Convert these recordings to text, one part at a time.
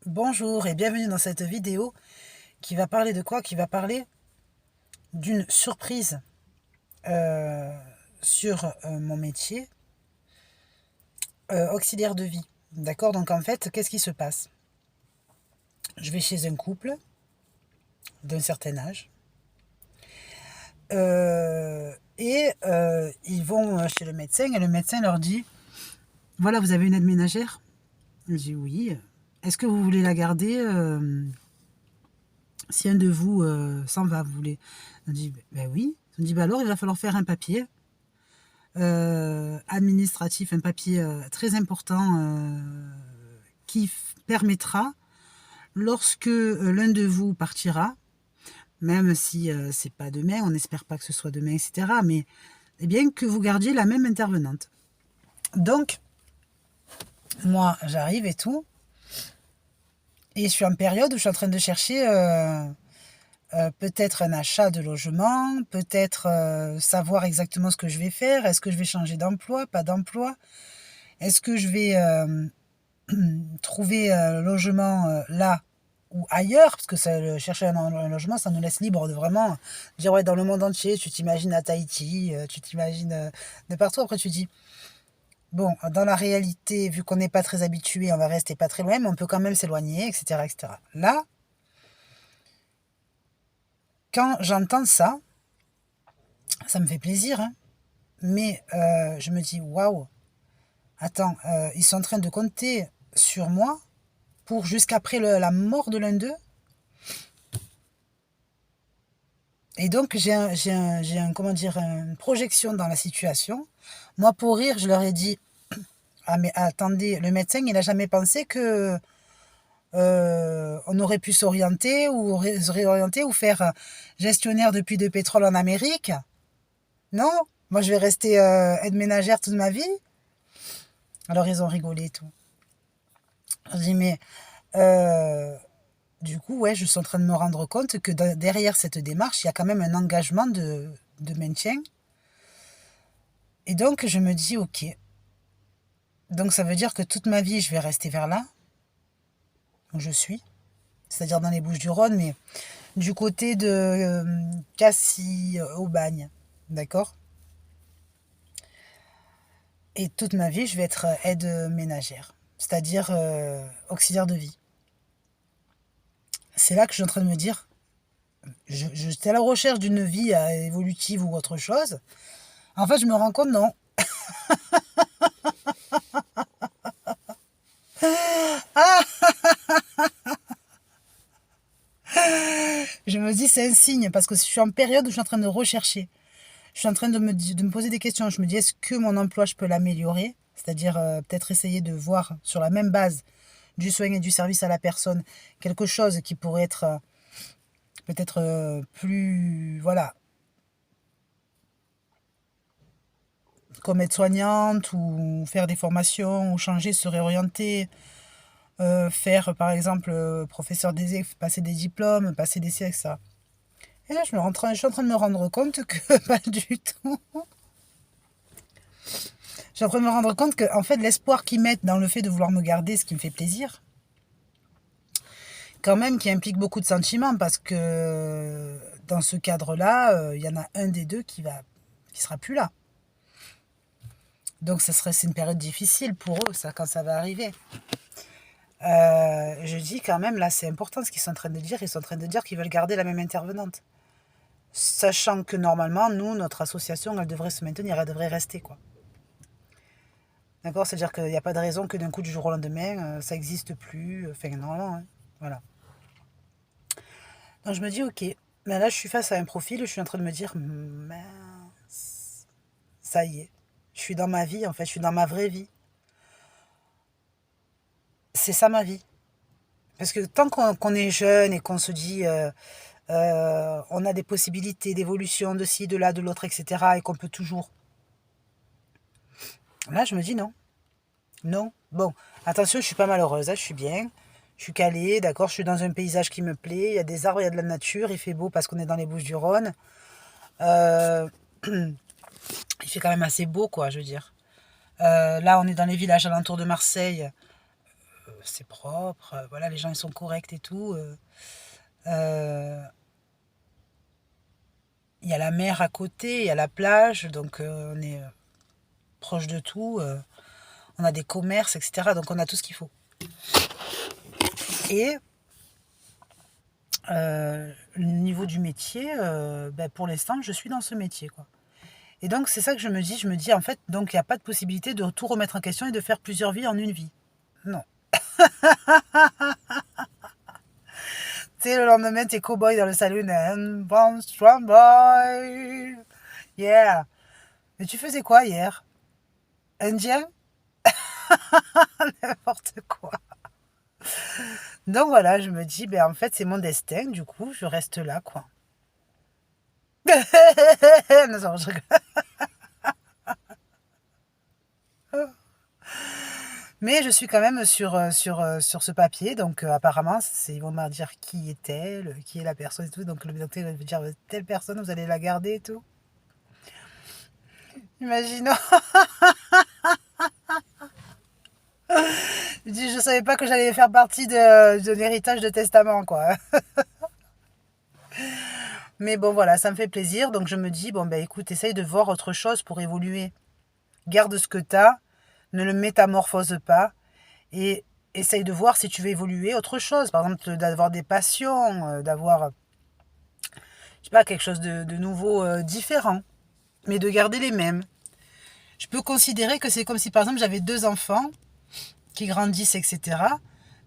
Bonjour et bienvenue dans cette vidéo qui va parler de quoi? Qui va parler d'une surprise euh, sur mon métier auxiliaire de vie. D'accord? Donc en fait, qu'est-ce qui se passe? Je vais chez un couple d'un certain âge et ils vont chez le médecin et le médecin leur dit, voilà, vous avez une aide ménagère? Je dis oui. Est-ce que vous voulez la garder si un de vous s'en va, vous voulez? On dit, ben oui. On dit, ben alors il va falloir faire un papier administratif, un papier très important qui permettra, lorsque l'un de vous partira, même si c'est pas demain, on n'espère pas que ce soit demain, etc., mais eh bien que vous gardiez la même intervenante. Donc, moi, j'arrive et tout, et je suis en période où je suis en train de chercher peut-être un achat de logement, peut-être savoir exactement ce que je vais faire, est-ce que je vais changer d'emploi, pas d'emploi, est-ce que je vais trouver un logement là ou ailleurs, parce que chercher un logement, ça nous laisse libre de vraiment dire, ouais, dans le monde entier, tu t'imagines à Tahiti, tu t'imagines de partout. Après, tu dis, bon, dans la réalité, vu qu'on n'est pas très habitué, on va rester pas très loin, mais on peut quand même s'éloigner, etc., etc. Là, quand j'entends ça, ça me fait plaisir, hein, mais je me dis, waouh, attends, ils sont en train de compter sur moi pour jusqu'après la mort de l'un d'eux. Et donc, comment dire, une projection dans la situation. Moi, pour rire, je leur ai dit, ah mais attendez, le médecin, il n'a jamais pensé que on aurait pu s'orienter ou se réorienter ou faire gestionnaire de puits de pétrole en Amérique. Non, moi je vais rester aide ménagère toute ma vie. Alors ils ont rigolé et tout. Je dis mais euh, du coup, ouais, je suis en train de me rendre compte que derrière cette démarche, il y a quand même un engagement de maintien. Et donc je me dis ok. Donc ça veut dire que toute ma vie, je vais rester vers là, où je suis, c'est-à-dire dans les Bouches-du-Rhône, mais du côté de Cassis, au Bagne. D'accord? Et toute ma vie, je vais être aide ménagère, c'est-à-dire auxiliaire de vie. C'est là que je suis en train de me dire, j'étais à la recherche d'une vie évolutive ou autre chose. En fait, je me rends compte, non. Ah, je me dis, c'est un signe, parce que je suis en période où je suis en train de rechercher. Je suis en train de me poser des questions. Je me dis, est-ce que mon emploi, je peux l'améliorer? C'est-à-dire peut-être essayer de voir sur la même base du soin et du service à la personne quelque chose qui pourrait être peut-être plus, voilà, comme aide-soignante ou faire des formations ou changer, se réorienter, faire par exemple professeur des passer des diplômes, passer des CXA. Et là, je suis en train de me rendre compte que pas du tout. Je suis en train de me rendre compte que, en fait, l'espoir qu'ils mettent dans le fait de vouloir me garder, ce qui me fait plaisir, quand même, qui implique beaucoup de sentiments, parce que dans ce cadre-là, il y en a un des deux qui sera plus là. Donc, c'est une période difficile pour eux, ça, quand ça va arriver. Je dis quand même, là, c'est important ce qu'ils sont en train de dire. Ils sont en train de dire qu'ils veulent garder la même intervenante. Sachant que normalement, nous, notre association, elle devrait se maintenir, elle devrait rester, quoi. D'accord? C'est-à-dire qu'il n'y a pas de raison que d'un coup, du jour au lendemain, ça n'existe plus. Enfin, non, hein. Voilà. Donc je me dis, ok, mais là, je suis face à un profil, je suis en train de me dire, mince, ça y est. Je suis dans ma vie, en fait, je suis dans ma vraie vie. C'est ça ma vie. Parce que tant qu'on est jeune et qu'on se dit, on a des possibilités d'évolution de ci, de là, de l'autre, etc., et qu'on peut toujours. Là, je me dis non. Non. Bon, attention, je suis pas malheureuse, hein, je suis bien. Je suis calée, d'accord, je suis dans un paysage qui me plaît. Il y a des arbres, il y a de la nature, il fait beau parce qu'on est dans les Bouches-du-Rhône. Euh, il fait quand même assez beau, quoi, je veux dire. Là, on est dans les villages alentours de Marseille. c'est propre, voilà, les gens ils sont corrects et tout. Euh, Il y a la mer à côté, il y a la plage, donc on est proche de tout. On a des commerces, etc. Donc on a tout ce qu'il faut. Et au niveau du métier, ben, pour l'instant, je suis dans ce métier, quoi. Et donc c'est ça que je me dis en fait, donc il n'y a pas de possibilité de tout remettre en question et de faire plusieurs vies en une vie. Non. Tu sais, le lendemain, t'es cow-boy dans le saloon. And bon, strong boy. Yeah. Mais tu faisais quoi hier? Indien? N'importe quoi. Donc voilà, je me dis, ben en fait, c'est mon destin. Du coup, je reste là, quoi. Non, non, je rigole. Mais je suis quand même sur ce papier. Donc apparemment, ils vont me dire qui est-elle, qui est la personne et tout. Donc le docteur va me dire, telle personne, vous allez la garder et tout. Imaginons. Je savais pas que j'allais faire partie de l'héritage de testament, quoi. Mais bon, voilà, ça me fait plaisir. Donc je me dis, bon, ben écoute, essaye de voir autre chose pour évoluer. Garde ce que t'as, ne le métamorphose pas et essaye de voir si tu veux évoluer autre chose. Par exemple, d'avoir des passions, d'avoir, je sais pas, quelque chose de nouveau, différent, mais de garder les mêmes. Je peux considérer que c'est comme si, par exemple, j'avais deux enfants qui grandissent, etc.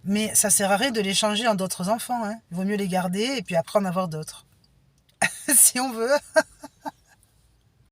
Mais ça sert à rien de les changer en d'autres enfants, hein. Il vaut mieux les garder et puis après en avoir d'autres. Si on veut.